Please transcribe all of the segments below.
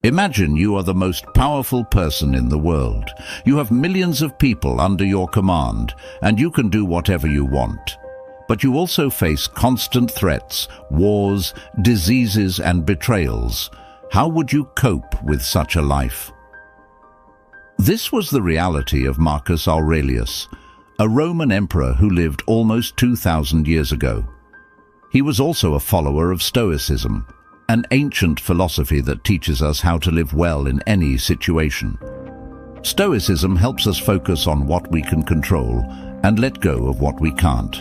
Imagine you are the most powerful person in the world. You have millions of people under your command, and you can do whatever you want. But you also face constant threats, wars, diseases, and betrayals. How would you cope with such a life? This was the reality of Marcus Aurelius, a Roman emperor who lived almost 2,000 years ago. He was also a follower of Stoicism, an ancient philosophy that teaches us how to live well in any situation. Stoicism helps us focus on what we can control and let go of what we can't.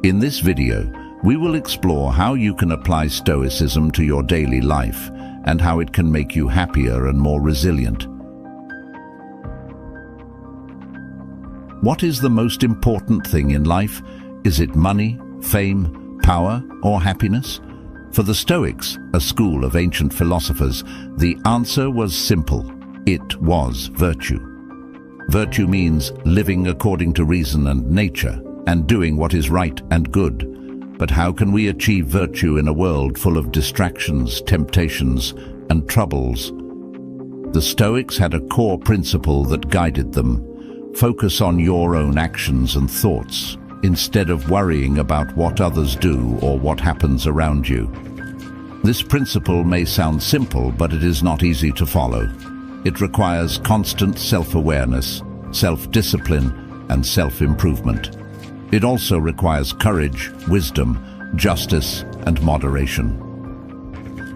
In this video, we will explore how you can apply Stoicism to your daily life and how it can make you happier and more resilient. What is the most important thing in life? Is it money, fame, power, or happiness? For the Stoics, a school of ancient philosophers, the answer was simple. It was virtue. Virtue means living according to reason and nature, and doing what is right and good. But how can we achieve virtue in a world full of distractions, temptations, and troubles? The Stoics had a core principle that guided them. Focus on your own actions and thoughts, instead of worrying about what others do or what happens around you. This principle may sound simple, but it is not easy to follow. It requires constant self-awareness, self-discipline, and self-improvement. It also requires courage, wisdom, justice, and moderation.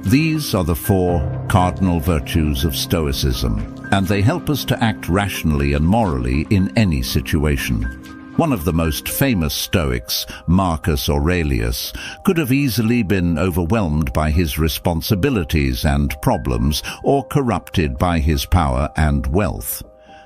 These are the 4 cardinal virtues of Stoicism, and they help us to act rationally and morally in any situation. One of the most famous Stoics, Marcus Aurelius, could have easily been overwhelmed by his responsibilities and problems or corrupted by his power and wealth.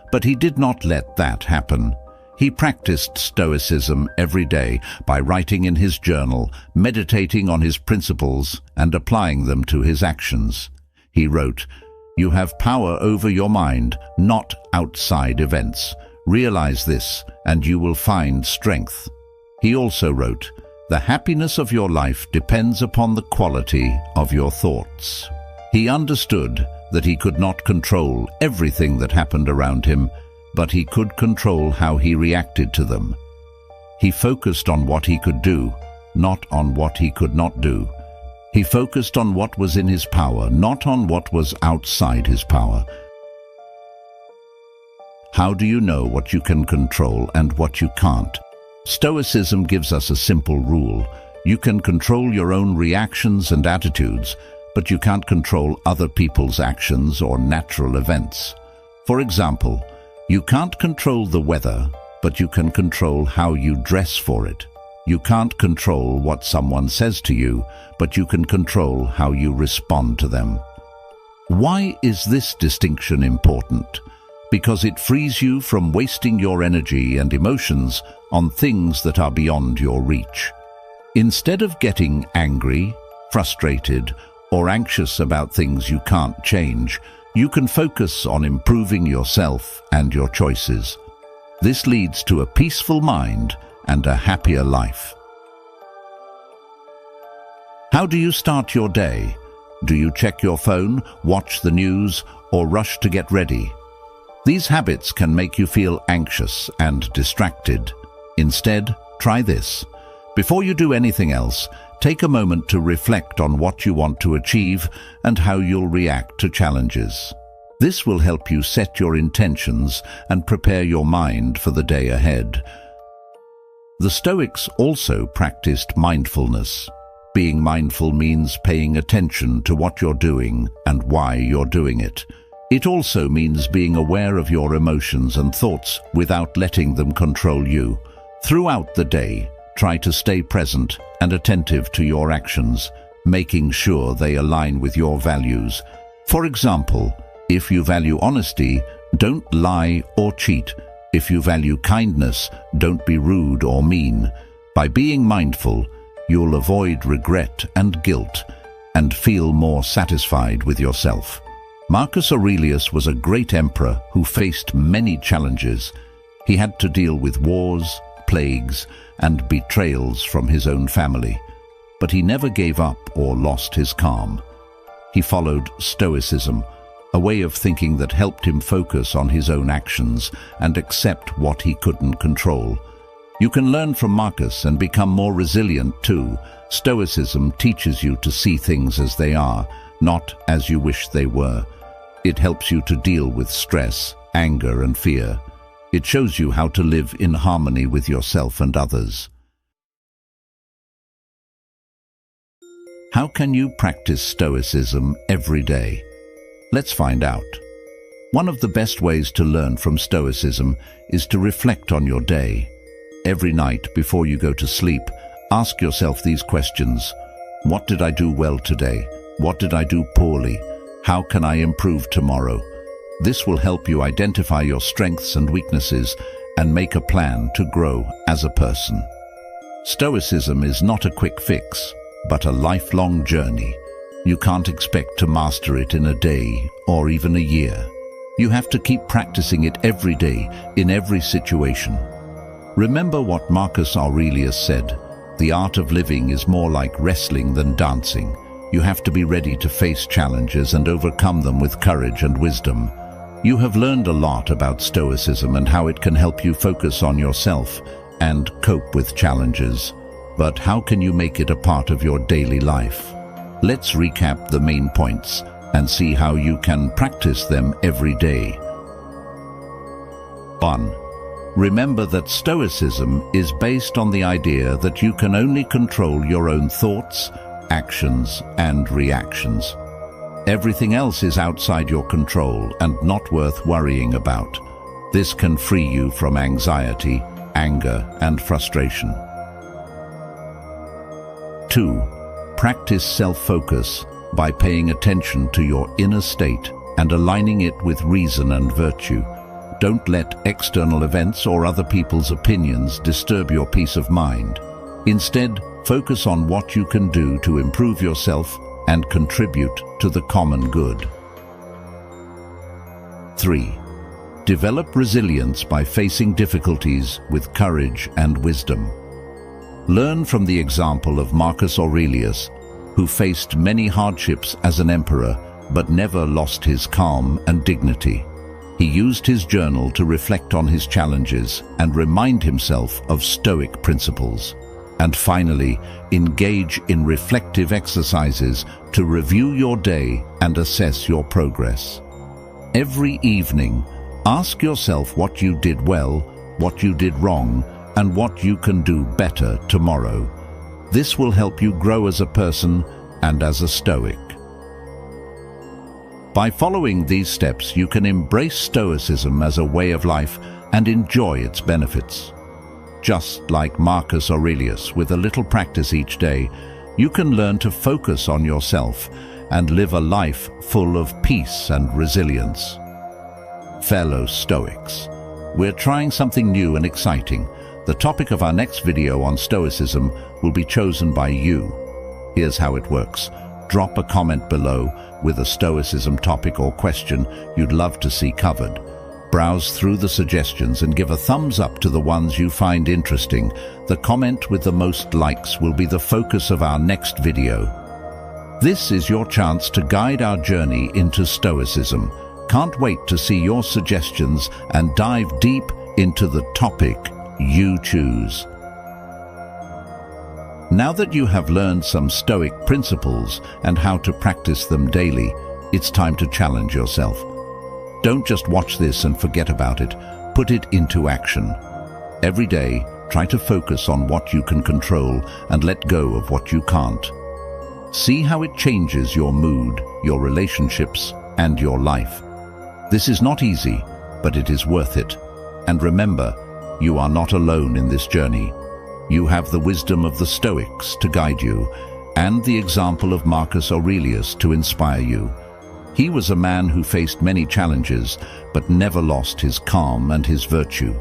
But he did not let that happen. He practiced Stoicism every day by writing in his journal, meditating on his principles, and applying them to his actions. He wrote, "You have power over your mind, not outside events. Realize this, and you will find strength." He also wrote, "The happiness of your life depends upon the quality of your thoughts." He understood that he could not control everything that happened around him, but he could control how he reacted to them. He focused on what he could do, not on what he could not do. He focused on what was in his power, not on what was outside his power. How do you know what you can control and what you can't? Stoicism gives us a simple rule. You can control your own reactions and attitudes, but you can't control other people's actions or natural events. For example, you can't control the weather, but you can control how you dress for it. You can't control what someone says to you, but you can control how you respond to them. Why is this distinction important? Because it frees you from wasting your energy and emotions on things that are beyond your reach. Instead of getting angry, frustrated, or anxious about things you can't change, you can focus on improving yourself and your choices. This leads to a peaceful mind and a happier life. How do you start your day? Do you check your phone, watch the news, or rush to get ready? These habits can make you feel anxious and distracted. Instead, try this. Before you do anything else, take a moment to reflect on what you want to achieve and how you'll react to challenges. This will help you set your intentions and prepare your mind for the day ahead. The Stoics also practiced mindfulness. Being mindful means paying attention to what you're doing and why you're doing it. It also means being aware of your emotions and thoughts without letting them control you. Throughout the day, try to stay present and attentive to your actions, making sure they align with your values. For example, if you value honesty, don't lie or cheat. If you value kindness, don't be rude or mean. By being mindful, you'll avoid regret and guilt and feel more satisfied with yourself. Marcus Aurelius was a great emperor who faced many challenges. He had to deal with wars, plagues, and betrayals from his own family. But he never gave up or lost his calm. He followed Stoicism, a way of thinking that helped him focus on his own actions and accept what he couldn't control. You can learn from Marcus and become more resilient too. Stoicism teaches you to see things as they are, not as you wish they were. It helps you to deal with stress, anger, and fear. It shows you how to live in harmony with yourself and others. How can you practice Stoicism every day? Let's find out. One of the best ways to learn from Stoicism is to reflect on your day. Every night before you go to sleep, ask yourself these questions. What did I do well today? What did I do poorly? How can I improve tomorrow? This will help you identify your strengths and weaknesses and make a plan to grow as a person. Stoicism is not a quick fix, but a lifelong journey. You can't expect to master it in a day or even a year. You have to keep practicing it every day, in every situation. Remember what Marcus Aurelius said, "The art of living is more like wrestling than dancing." You have to be ready to face challenges and overcome them with courage and wisdom. You have learned a lot about Stoicism and how it can help you focus on yourself and cope with challenges. But how can you make it a part of your daily life? Let's recap the main points and see how you can practice them every day. 1. Remember that Stoicism is based on the idea that you can only control your own thoughts, actions, and reactions. Everything else is outside your control and not worth worrying about. This can free you from anxiety, anger, and frustration. 2. Practice self-focus by paying attention to your inner state and aligning it with reason and virtue. Don't let external events or other people's opinions disturb your peace of mind. Instead, focus on what you can do to improve yourself and contribute to the common good. 3. Develop resilience by facing difficulties with courage and wisdom. Learn from the example of Marcus Aurelius, who faced many hardships as an emperor but never lost his calm and dignity. He used his journal to reflect on his challenges and remind himself of Stoic principles. And finally, engage in reflective exercises to review your day and assess your progress. Every evening, ask yourself what you did well, what you did wrong, and what you can do better tomorrow. This will help you grow as a person and as a Stoic. By following these steps, you can embrace Stoicism as a way of life and enjoy its benefits. Just like Marcus Aurelius, with a little practice each day, you can learn to focus on yourself and live a life full of peace and resilience. Fellow Stoics, we're trying something new and exciting. The topic of our next video on Stoicism will be chosen by you. Here's how it works. Drop a comment below with a Stoicism topic or question you'd love to see covered. Browse through the suggestions and give a thumbs up to the ones you find interesting. The comment with the most likes will be the focus of our next video. This is your chance to guide our journey into Stoicism. Can't wait to see your suggestions and dive deep into the topic you choose. Now that you have learned some Stoic principles and how to practice them daily, it's time to challenge yourself. Don't just watch this and forget about it. Put it into action. Every day, try to focus on what you can control and let go of what you can't. See how it changes your mood, your relationships, and your life. This is not easy, but it is worth it. And remember, you are not alone in this journey. You have the wisdom of the Stoics to guide you, and the example of Marcus Aurelius to inspire you. He was a man who faced many challenges, but never lost his calm and his virtue.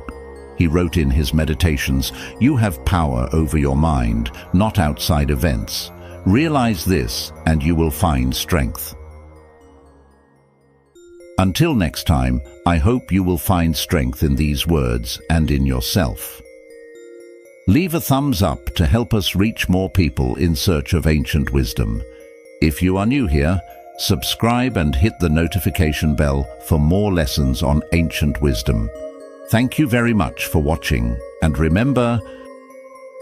He wrote in his meditations, "You have power over your mind, not outside events. Realize this, and you will find strength." Until next time, I hope you will find strength in these words and in yourself. Leave a thumbs up to help us reach more people in search of ancient wisdom. If you are new here, Subscribe and hit the notification bell for more lessons on ancient wisdom. Thank you very much for watching, and remember,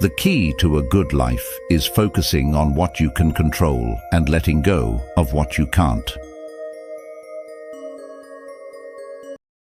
the key to a good life is focusing on what you can control and letting go of what you can't.